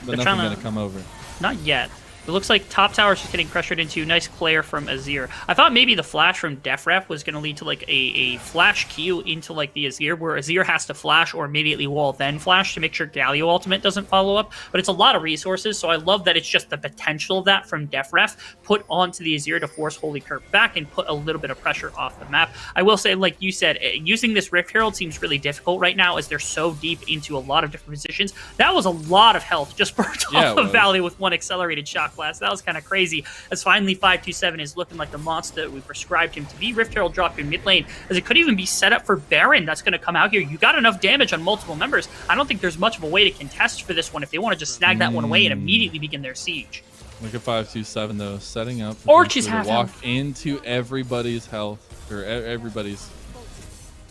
But nothing going to come over. Not yet. It looks like top tower is just getting pressured into. Nice clear from Azir. I thought maybe the flash from DefRef was going to lead to like a flash Q into like the Azir, where Azir has to flash or immediately wall then flash to make sure Galio ultimate doesn't follow up. But it's a lot of resources, so I love that it's just the potential of that from DefRef put onto the Azir to force Holy Kerp back and put a little bit of pressure off the map. I will say, like you said, using this Rift Herald seems really difficult right now as they're so deep into a lot of different positions. That was a lot of health just burnt off of Valley with one accelerated shock blast. That was kind of crazy, as finally 527 is looking like the monster that we prescribed him to be. Rift Herald drop in mid lane, as it could even be set up for Baron that's going to come out here. You got enough damage on multiple members. I don't think there's much of a way to contest for this one if they want to just snag that one away and immediately begin their siege. Look at 527 though, setting up Arch is half to walk into everybody's health, or everybody's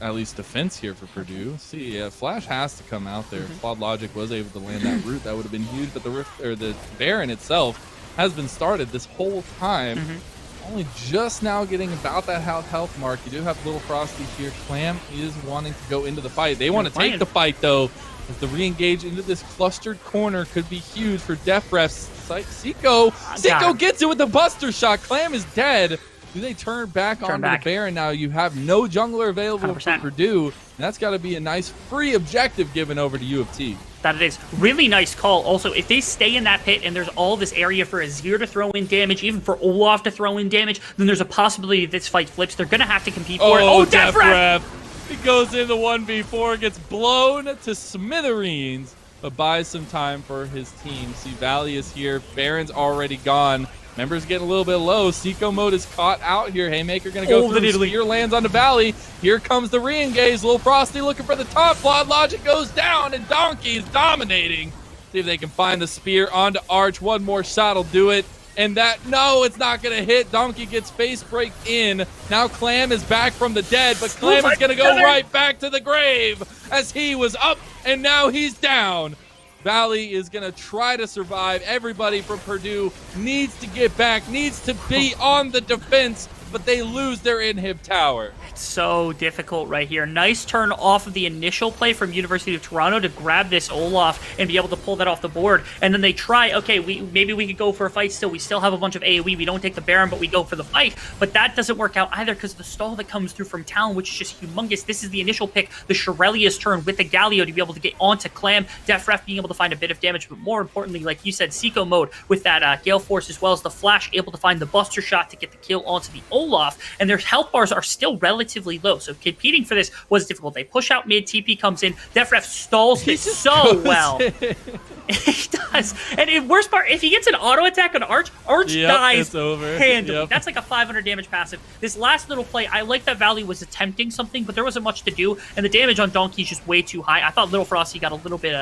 at least defense here for Purdue. See, Flash has to come out there. Flawed Logic was able to land that root. That would have been huge, but the Rift, or the Baron itself has been started this whole time. Only just now getting about that health mark. You do have Little Frosty here. Clam is wanting to go into the fight. They want to take the fight though, as the re-engage into this clustered corner could be huge for DefRef's. Seiko gets it with the buster shot. Clam is dead. Do they turn back onto the Baron now? You have no jungler available 100%. For Purdue. And that's got to be a nice free objective given over to UofT. That it is. Really nice call. Also, if they stay in that pit and there's all this area for Azir to throw in damage, even for Olaf to throw in damage, then there's a possibility that this fight flips. They're going to have to compete for it. Oh, DefRef! He goes in the 1v4, gets blown to smithereens, but buys some time for his team. See, Valley is here. Baron's already gone. Members getting a little bit low. Seiko mode is caught out here. Haymaker going to go through. Spear lands on the Valley. Here comes the re-engage. Little Frosty looking for the top. Flawed Logic goes down, and Donkey is dominating. See if they can find the spear onto Arch. One more shot will do it. And no, it's not going to hit. Donkey gets face break in. Now Clam is back from the dead, but Clam is going to go right back to the grave as he was up and now he's down. Valley is going to try to survive. Everybody from Purdue needs to get back, needs to be on the defense, but they lose their inhib tower. It's so difficult right here. Nice turn off of the initial play from University of Toronto to grab this Olaf and be able to pull that off the board. And then they try, okay, maybe we could go for a fight still. We still have a bunch of AoE. We don't take the Baron, but we go for the fight. But that doesn't work out either because the stall that comes through from Talon, which is just humongous. This is the initial pick, the Shirelius turn with the Galio to be able to get onto Clam. Def Ref being able to find a bit of damage, but more importantly, like you said, Seiko mode with that Gale Force as well as the Flash, able to find the Buster Shot to get the kill onto the Olaf. And their health bars are still relatively low, so competing for this was difficult. They push out mid, TP comes in, Def Ref stalls it so well. He does. And the worst part, if he gets an auto attack on Arch dies handily. That's like a 500 damage passive. This last little play, I like that Valley was attempting something, but there wasn't much to do, and the damage on Donkey is just way too high. I thought Little Frosty got a little bit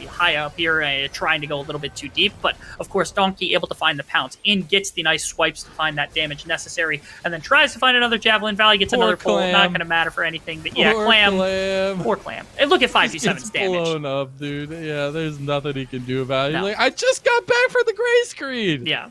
high up here, trying to go a little bit too deep, but of course Donkey able to find the pounce in, gets the nice swipes to find that damage necessary, and then tries to find another Javelin. Valley gets another pull. Not going to matter for anything, but yeah, Clam. Poor Clam. And look at 5v7's damage. Blown up, dude. Yeah, there's nothing he can do about it. No. Like, I just got back from the gray screen. Yeah.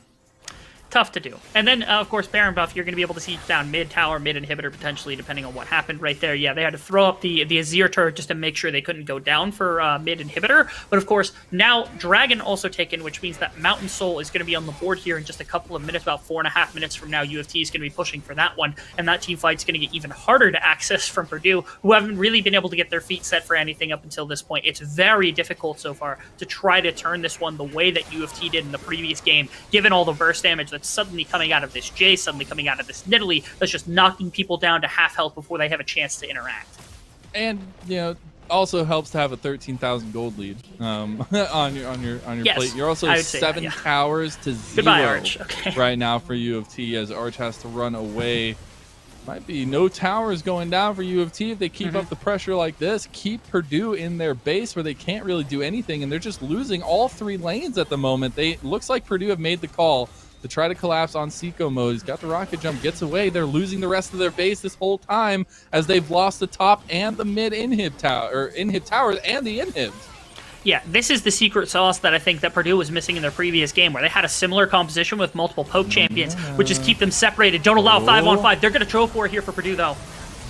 Tough to do. And then, of course, Baron buff, you're going to be able to see down mid tower, mid inhibitor, potentially, depending on what happened right there. Yeah, they had to throw up the Azir turret just to make sure they couldn't go down for mid inhibitor. But, of course, now Dragon also taken, which means that Mountain Soul is going to be on the board here in just a couple of minutes, about 4.5 minutes from now. UofT is going to be pushing for that one. And that team fight's going to get even harder to access from Purdue, who haven't really been able to get their feet set for anything up until this point. It's very difficult so far to try to turn this one the way that UofT did in the previous game, given all the burst damage that's suddenly coming out of this Jay, suddenly coming out of this Nidalee, that's just knocking people down to half health before they have a chance to interact. And, you know, also helps to have a 13,000 gold lead on your plate. You're also 7 towers to 0 Goodbye, Arch. Right now for UofT as Arch has to run away. Might be no towers going down for UofT if they keep up the pressure like this. Keep Purdue in their base where they can't really do anything, and they're just losing all 3 lanes at the moment. Looks like Purdue have made the call to try to collapse on Seiko mode. He's got the rocket jump, gets away. They're losing the rest of their base this whole time as they've lost the top and the mid inhib towers and the inhibs. Yeah, this is the secret sauce that I think that Purdue was missing in their previous game, where they had a similar composition with multiple poke champions, which is keep them separated. Don't allow 5-on-5. They're going to throw for it here for Purdue, though.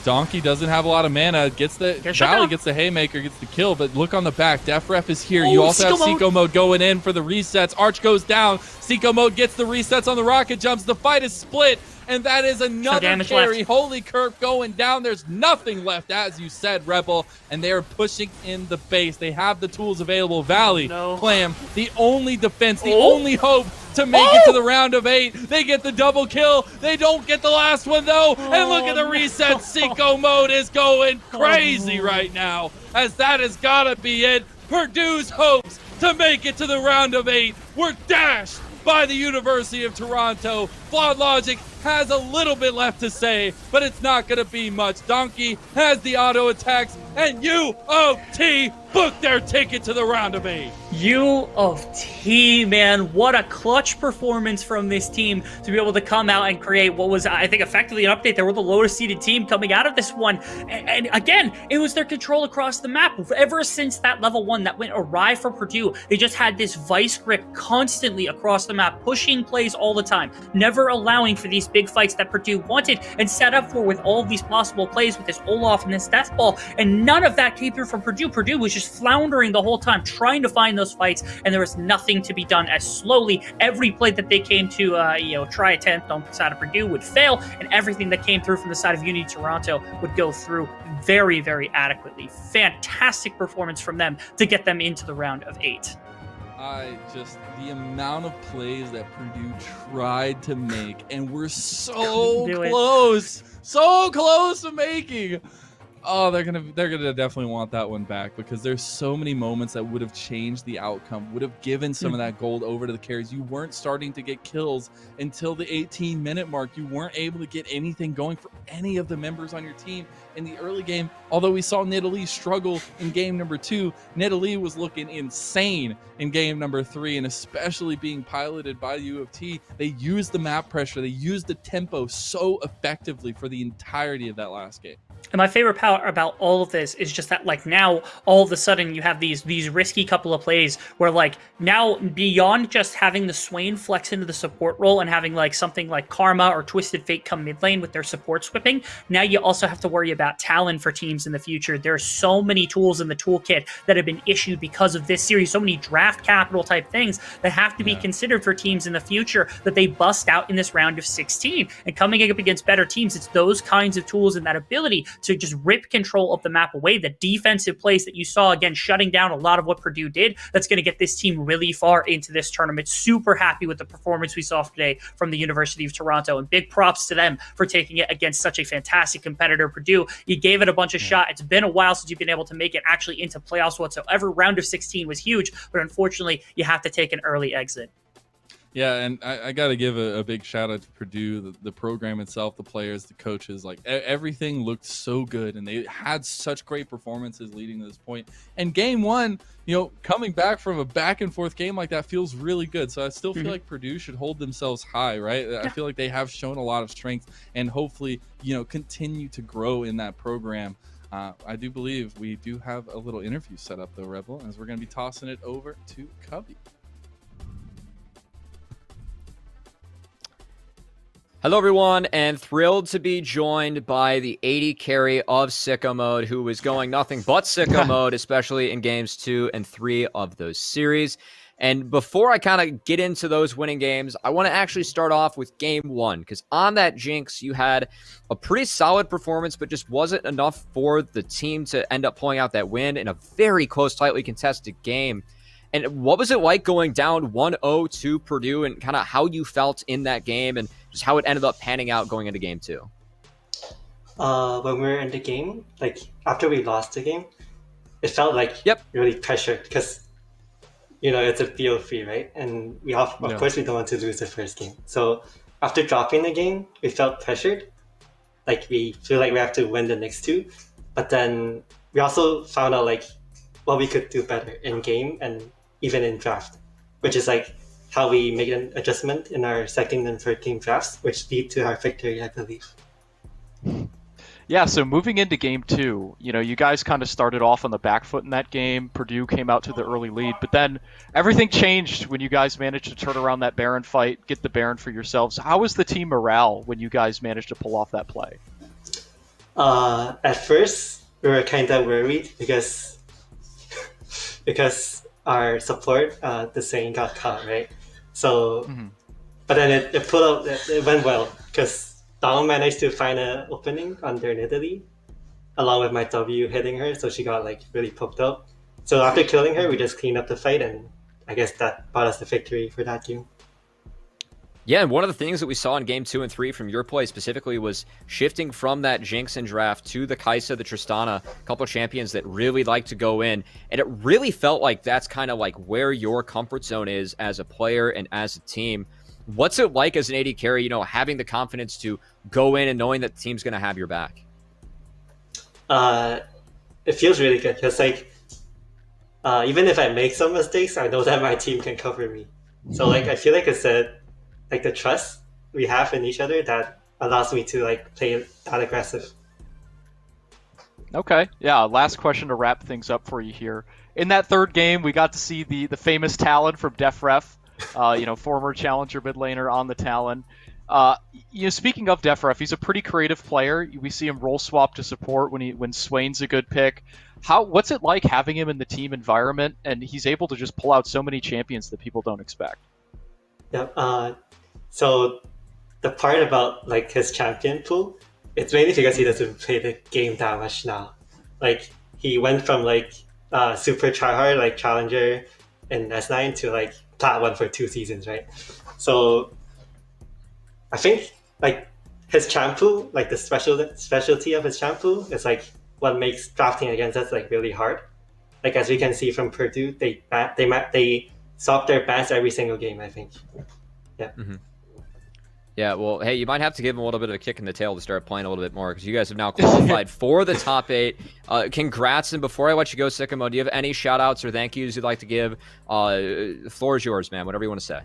Donkey doesn't have a lot of mana. Valley gets the haymaker, gets the kill, but look on the back. Def Ref is here. You also have Seiko mode going in for the resets. Arch goes down. Seiko mode gets the resets on the rocket jumps. The fight is split, and that is another carry. Left. Holy Kirk going down. There's nothing left, as you said, Rebel, and they are pushing in the base. They have the tools available. Valley, Clam, the only defense, the only hope to make it to the round of 8. They get the double kill. They don't get the last one, though. And look at the reset. Seiko mode is going crazy right now, as that has got to be it. Purdue's hopes to make it to the round of 8 were dashed by the University of Toronto. Flawed Logic has a little bit left to say, but it's not going to be much. Donkey has the auto attacks, and UOT booked their ticket to the round of 8. UofT, man, what a clutch performance from this team to be able to come out and create what was, I think, effectively an update. They were the lowest seeded team coming out of this one. And again, it was their control across the map. Ever since that level 1 that went awry for Purdue, they just had this vice grip constantly across the map, pushing plays all the time, never allowing for these big fights that Purdue wanted and set up for with all of these possible plays with this Olaf and this Death Ball. And none of that came through from Purdue. Purdue was just floundering the whole time, trying to find those fights, and there was nothing to be done, as slowly every play that they came to try attempt on the side of Purdue would fail, and everything that came through from the side of Unity Toronto would go through very, very adequately. Fantastic performance from them to get them into the round of 8. The amount of plays that Purdue tried to make and were so close to making. Oh, they're gonna definitely want that one back, because there's so many moments that would have changed the outcome, would have given some of that gold over to the carries. You weren't starting to get kills until the 18-minute mark. You weren't able to get anything going for any of the members on your team in the early game. Although we saw Nidalee struggle in game number 2, Nidalee was looking insane in game number 3, and especially being piloted by UofT. They used the map pressure, they used the tempo so effectively for the entirety of that last game. And my favorite part about all of this is just that, like, now all of a sudden you have these risky couple of plays where, like, now beyond just having the Swain flex into the support role and having like something like Karma or Twisted Fate come mid lane with their support swipping, now you also have to worry about Talon for teams in the future. There are so many tools in the toolkit that have been issued because of this series, so many draft capital type things that have to be considered for teams in the future that they bust out in this round of 16. And coming up against better teams, it's those kinds of tools and that ability to just rip control of the map away. The defensive plays that you saw, again, shutting down a lot of what Purdue did, that's going to get this team really far into this tournament. Super happy with the performance we saw today from the University of Toronto, and big props to them for taking it against such a fantastic competitor, Purdue. You gave it a bunch of shot. It's been a while since you've been able to make it actually into playoffs whatsoever. Round of 16 was huge, but unfortunately, you have to take an early exit. Yeah, and I got to give a big shout out to Purdue, the program itself, the players, the coaches. Like, everything looked so good, and they had such great performances leading to this point. And game 1, coming back from a back and forth game like that feels really good. So I still feel like Purdue should hold themselves high, right? I feel like they have shown a lot of strength, and hopefully, continue to grow in that program. I do believe we do have a little interview set up, though, Rebel, as we're going to be tossing it over to Cubby. Hello, everyone, and thrilled to be joined by the AD carry of Sicko Mode, who is going nothing but Sicko Mode, especially in games 2 and 3 of those series. And before I kind of get into those winning games, I want to actually start off with game 1, because on that Jinx, you had a pretty solid performance, but just wasn't enough for the team to end up pulling out that win in a very close, tightly contested game. And what was it like going down 1-0 to Purdue, and kind of how you felt in that game and just how it ended up panning out going into game 2? When we were in the game, like after we lost the game, it felt like really pressured because, it's a VOD, right? And we of course we don't want to lose the first game. So after dropping the game, we felt pressured. Like we feel like we have to win the next 2. But then we also found out like what we could do better in game and even in draft, which is like how we make an adjustment in our second and third game drafts, which lead to our victory, I believe. Yeah, so moving into game 2, you guys kind of started off on the back foot in that game. Purdue came out to the early lead, but then everything changed when you guys managed to turn around that Baron fight, get the Baron for yourselves. How was the team morale when you guys managed to pull off that play? At first, we were kind of worried because our support, the Swain got caught, right? So, but then it went well because Dong managed to find an opening under Nidalee, along with my W hitting her, so she got like really poked up. So after killing her, we just cleaned up the fight, and I guess that brought us the victory for that game. Yeah, and one of the things that we saw in game 2 and 3 from your play specifically was shifting from that Jinx and draft to the Kai'Sa, the Tristana, a couple of champions that really like to go in. And it really felt like that's kind of like where your comfort zone is as a player and as a team. What's it like as an AD carry, having the confidence to go in and knowing that the team's going to have your back? It feels really good because even if I make some mistakes, I know that my team can cover me. So I feel like it's the trust we have in each other that allows me to play that aggressive. Okay, yeah, last question to wrap things up for you here. In that third game, we got to see the famous Talon from Def Ref, former challenger mid laner on the Talon. Speaking of Def Ref, he's a pretty creative player. We see him role swap to support when Swain's a good pick. What's it like having him in the team environment, and he's able to just pull out so many champions that people don't expect? Yep. So the part about his champion pool, it's mainly because he doesn't play the game that much now. He went from super tryhard challenger in S9 to plat 1 for 2 seasons, right? So I think his champ pool, the specialty of his champ pool is what makes drafting against us like really hard. Like as we can see from Purdue, they solve their bans every single game, I think. Yeah. Mm-hmm. Yeah, well, hey, you might have to give them a little bit of a kick in the tail to start playing a little bit more because you guys have now qualified for the top 8. Congrats, and before I let you go, Sycamore, do you have any shout-outs or thank yous you'd like to give? The floor is yours, man, whatever you want to say.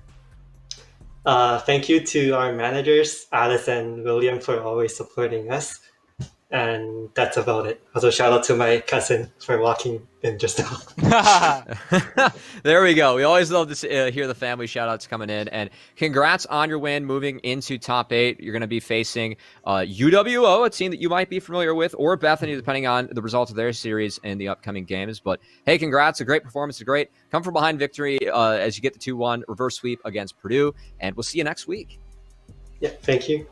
Thank you to our managers, Alice and William, for always supporting us. And that's about it. Also, shout out to my cousin for walking in just now. There we go. We always love to hear the family shout outs coming in. And congrats on your win moving into top 8. You're going to be facing UWO, a team that you might be familiar with, or Bethany, depending on the results of their series in the upcoming games. But hey, congrats. A great performance. A great come from behind victory as you get the 2-1 reverse sweep against Purdue. And we'll see you next week. Yeah, thank you.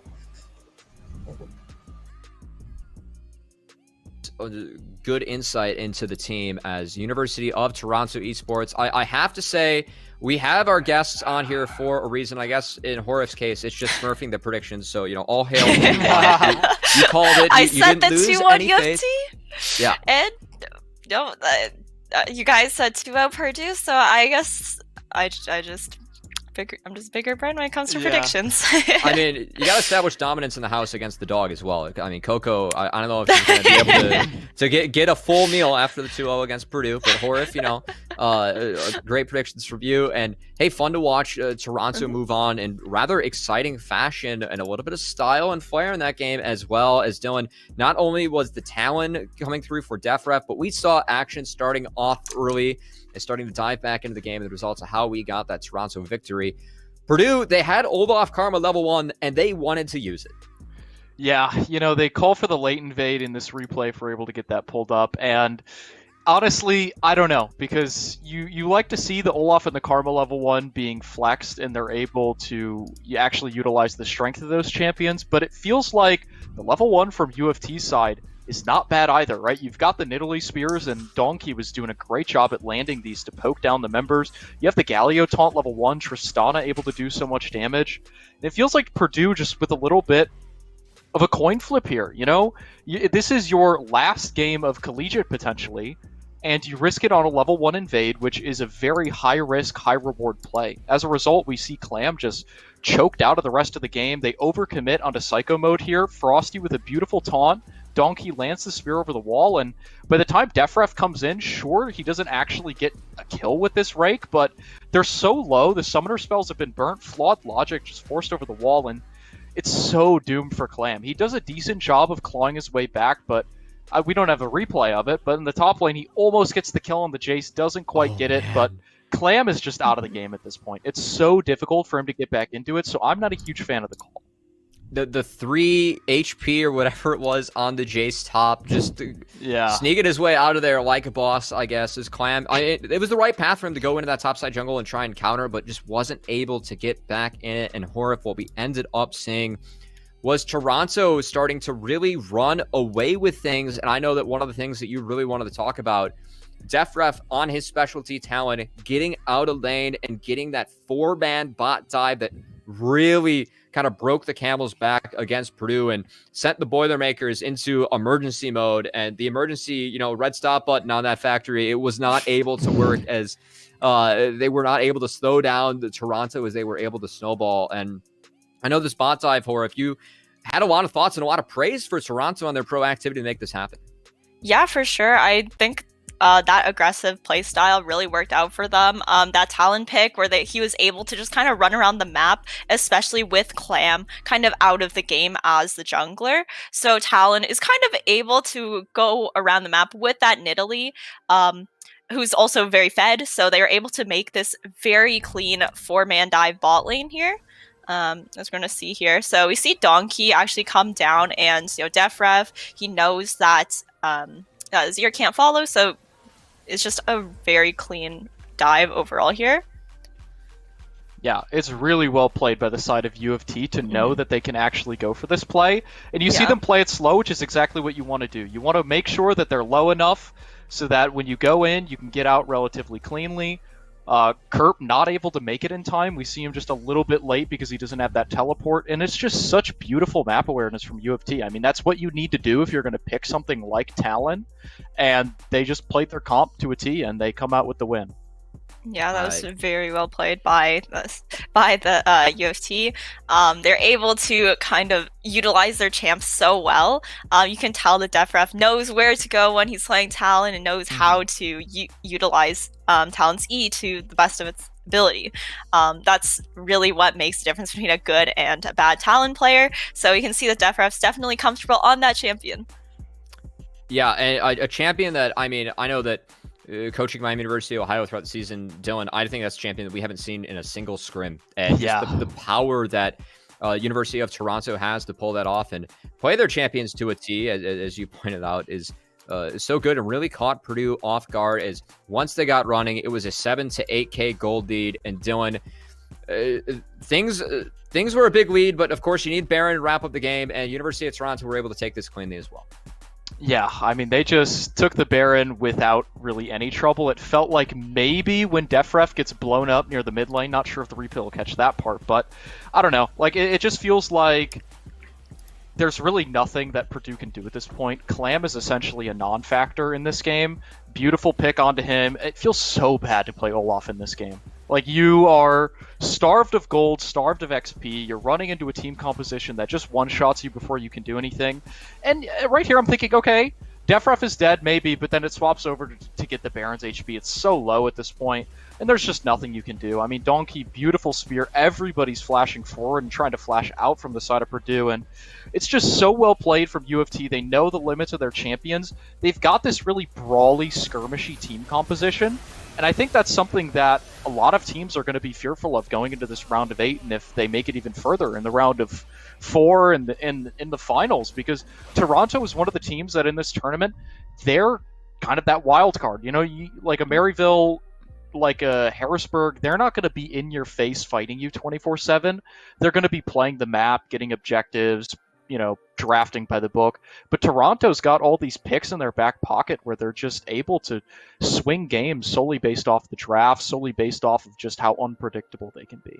Good insight into the team as University of Toronto eSports. I have to say, we have our guests on here for a reason. I guess in Horif's case, it's just smurfing the predictions. So, all hail. You called it. I You said didn't the lose 2-1 any UofT. faith. Yeah. And no, you guys said 2-0 Purdue, so I guess I'm just bigger brain when it comes to predictions. I mean, you got to establish dominance in the house against the dog as well. I mean, Coco, I don't know if she's going to be able to get a full meal after the 2-0 against Purdue. But Horif, great predictions from you. And hey, fun to watch Toronto move on in rather exciting fashion and a little bit of style and flair in that game as well. As Dylan, not only was the talent coming through for DefRef, but we saw action starting off early and starting to dive back into the game and the results of how we got that Toronto victory. Purdue, they had Olaf Karma level 1, and they wanted to use it. Yeah, they call for the late invade in this replay if we're able to get that pulled up. And honestly, I don't know, because you like to see the Olaf and the Karma level 1 being flexed, and they're able to actually utilize the strength of those champions. But it feels like the level 1 from UofT's side is not bad either, right? You've got the Nidalee Spears, and Donkey was doing a great job at landing these to poke down the members. You have the Galio Taunt level 1, Tristana able to do so much damage. And it feels like Purdue just with a little bit of a coin flip here, This is your last game of collegiate potentially, and you risk it on a level 1 invade, which is a very high-risk, high-reward play. As a result, we see Clam just choked out of the rest of the game. They overcommit onto Psycho Mode here. Frosty with a beautiful taunt. Donkey lands the spear over the wall, and by the time DefRef comes in, sure, he doesn't actually get a kill with this rake, but they're so low, the summoner spells have been burnt, flawed logic just forced over the wall, and it's so doomed for Clam. He does a decent job of clawing his way back, but we don't have a replay of it, but in the top lane, he almost gets the kill on the Jace, doesn't quite get it, but Clam is just out of the game at this point. It's so difficult for him to get back into it, so I'm not a huge fan of the call. The 3 HP or whatever it was on the Jace top, just sneaking his way out of there like a boss, I guess, is Clam. It was the right path for him to go into that topside jungle and try and counter, but just wasn't able to get back in it. And Horif, what we ended up seeing was Toronto starting to really run away with things. And I know that one of the things that you really wanted to talk about, DefRef on his specialty talent, getting out of lane and getting that 4-man bot dive that really kind of broke the camel's back against Purdue and sent the Boilermakers into emergency mode. And the emergency, red stop button on that factory, it was not able to work as they were not able to slow down the Toronto as they were able to snowball. And I know this bot dive, Horror, if you had a lot of thoughts and a lot of praise for Toronto on their proactivity to make this happen. Yeah, for sure. I think that aggressive play style really worked out for them. That Talon pick where he was able to just kind of run around the map, especially with Clam kind of out of the game as the jungler. So Talon is kind of able to go around the map with that Nidalee, who's also very fed. So they are able to make this very clean 4-man dive bot lane here. As we're going to see here. So we see Donkey actually come down, and DefRef, he knows that Zir can't follow, so it's just a very clean dive overall here. Yeah, it's really well played by the side of UofT to know that they can actually go for this play. And you see them play it slow, which is exactly what you want to do. You want to make sure that they're low enough so that when you go in, you can get out relatively cleanly. Kerp not able to make it in time. We see him just a little bit late because he doesn't have that teleport, and it's just such beautiful map awareness from UofT. I mean, that's what you need to do if you're going to pick something like Talon, and they just played their comp to a T, and they come out with the win. Yeah, that was very well played by the UofT. They're able to kind of utilize their champs so well. You can tell the DefRef knows where to go when he's playing Talon and knows how to utilize Talon's E to the best of its ability. That's really what makes the difference between a good and a bad Talon player. So you can see that DefRef's definitely comfortable on that champion. Yeah, and a champion that, I mean, I know that coaching Miami University of Ohio throughout the season, Dylan, I think that's a champion that we haven't seen in a single scrim. And just the power that University of Toronto has to pull that off and play their champions to a T, as you pointed out, is so good and really caught Purdue off guard. As once they got running, it was a 7 to 8K gold lead. And Dylan, things were a big lead, but of course you need Baron to wrap up the game, and University of Toronto were able to take this cleanly as well. Yeah, I mean, they just took the Baron without really any trouble. It felt like maybe when DefRef gets blown up near the mid lane, not sure if the replay will catch that part, but I don't know. Like, it just feels like there's really nothing that Purdue can do at this point. Clam is essentially a non-factor in this game. Beautiful pick onto him. It feels so bad to play Olaf in this game. Like, you are starved of gold, starved of XP. You're running into a team composition that just one-shots you before you can do anything. And right here I'm thinking, okay, DefRef is dead, maybe, but then it swaps over to get the Baron's HP. It's so low at this point, and there's just nothing you can do. I mean, Donkey, beautiful spear. Everybody's flashing forward and trying to flash out from the side of Purdue, and it's just so well played from UofT. They know the limits of their champions. They've got this really brawly, skirmishy team composition, and I think that's something that a lot of teams are going to be fearful of going into this round of 8, and if they make it even further in the round of 4 and in the finals, because Toronto is one of the teams that in this tournament, they're kind of that wild card. You know, like a Maryville, like a Harrisburg, they're not going to be in your face fighting you 24/7. They're going to be playing the map, getting objectives, you know, drafting by the book. But Toronto's got all these picks in their back pocket where they're just able to swing games solely based off the draft, solely based off of just how unpredictable they can be.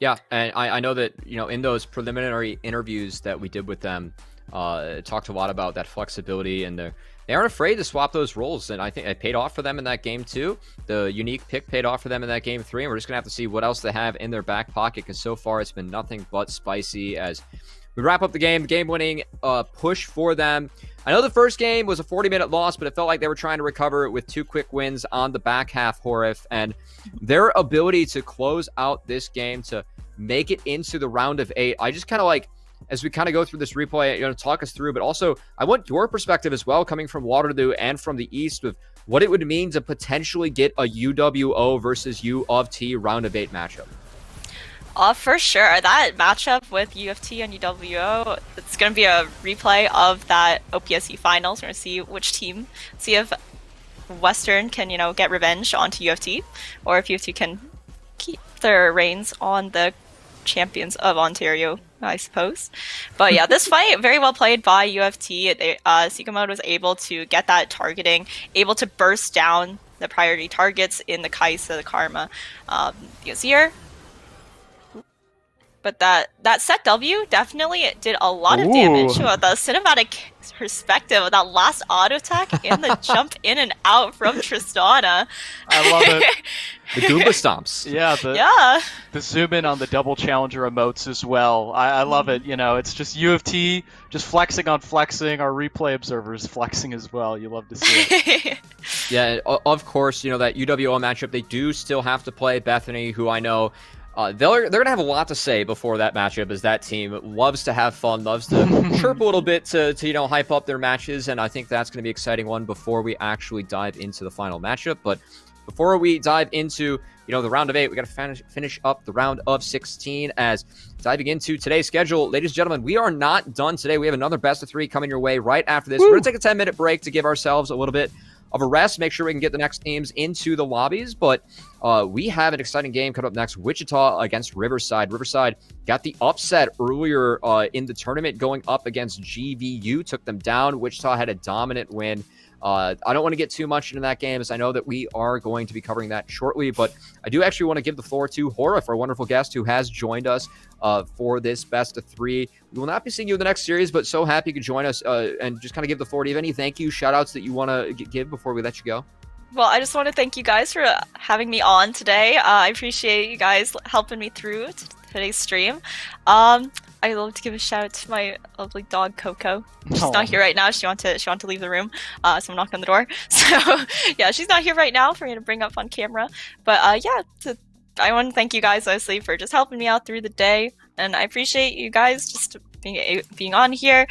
Yeah, and I know that, you know, in those preliminary interviews that we did with them, talked a lot about that flexibility, and they aren't afraid to swap those roles, and I think it paid off for them in that game 2. The unique pick paid off for them in that game 3, and we're just going to have to see what else they have in their back pocket, because so far it's been nothing but spicy as we wrap up the game-winning push for them. I know the first game was a 40-minute loss, but it felt like they were trying to recover it with 2 quick wins on the back half, Horif, and their ability to close out this game to make it into the round of 8, I just kind of like, as we kind of go through this replay, you know, talk us through, but also I want your perspective as well, coming from Waterloo and from the East, with what it would mean to potentially get a UWO versus UofT round of 8 matchup. For sure. That matchup with UofT and UWO, it's going to be a replay of that OPSE finals. We're going to see which team, see if Western can, you know, get revenge onto UofT, or if UofT can keep their reins on the champions of Ontario, I suppose. But yeah, this fight, very well played by UofT. Sicko Mode was able to get that targeting, able to burst down the priority targets in the Kaisa, the Karma, the Azir. But that set W definitely did a lot of damage. The cinematic perspective of that last auto attack and the jump in and out from Tristana. I love it. The Goomba stomps. Yeah, the zoom in on the double challenger emotes as well. I love it. You know, it's just UofT just flexing on flexing. Our replay observers flexing as well. You love to see it. Yeah, of course, you know, that UWO matchup, they do still have to play Bethany, who I know they're going to have a lot to say before that matchup, as that team loves to have fun, loves to chirp a little bit to, you know, hype up their matches, and I think that's going to be an exciting one before we actually dive into the final matchup. But before we dive into, you know, the round of 8, we got to finish up the round of 16, as diving into today's schedule. Ladies and gentlemen, we are not done today. We have another best of 3 coming your way right after this. We're going to take a 10-minute break to give ourselves a little bit of a rest, make sure we can get the next teams into the lobbies, but we have an exciting game coming up next. Wichita against Riverside. Riverside got the upset earlier in the tournament, going up against GVU, took them down. Wichita had a dominant win I don't want to get too much into that game, as I know that we are going to be covering that shortly, but I do actually want to give the floor to Hora, for our wonderful guest who has joined us for this best of 3. We will not be seeing you in the next series, but so happy you could join us and just kind of give the floor. Do you have any thank you shout outs that you want to give before we let you go? Well, I just want to thank you guys for having me on today. I appreciate you guys helping me through today's stream. I'd love to give a shout out to my lovely dog Coco. She's not here right now. She want to leave the room, so I'm knocking on the door. So yeah, she's not here right now for me to bring up on camera. But I want to thank you guys obviously for just helping me out through the day, and I appreciate you guys just being on here.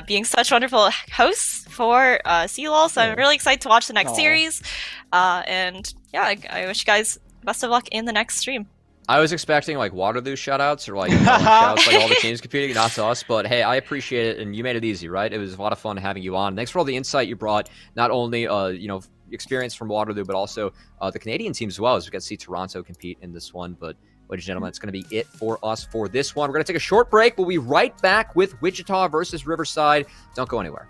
Being such wonderful hosts for CLOL, so I'm really excited to watch the next series. And yeah, I wish you guys best of luck in the next stream. I was expecting like Waterloo shoutouts or like shoutouts like all the teams competing, not to us. But hey, I appreciate it, and you made it easy, right? It was a lot of fun having you on. Thanks for all the insight you brought, not only experience from Waterloo, but also the Canadian teams as well, as we got to see Toronto compete in this one. But ladies and gentlemen, it's going to be it for us for this one. We're going to take a short break. We'll be right back with Wichita versus Riverside. Don't go anywhere.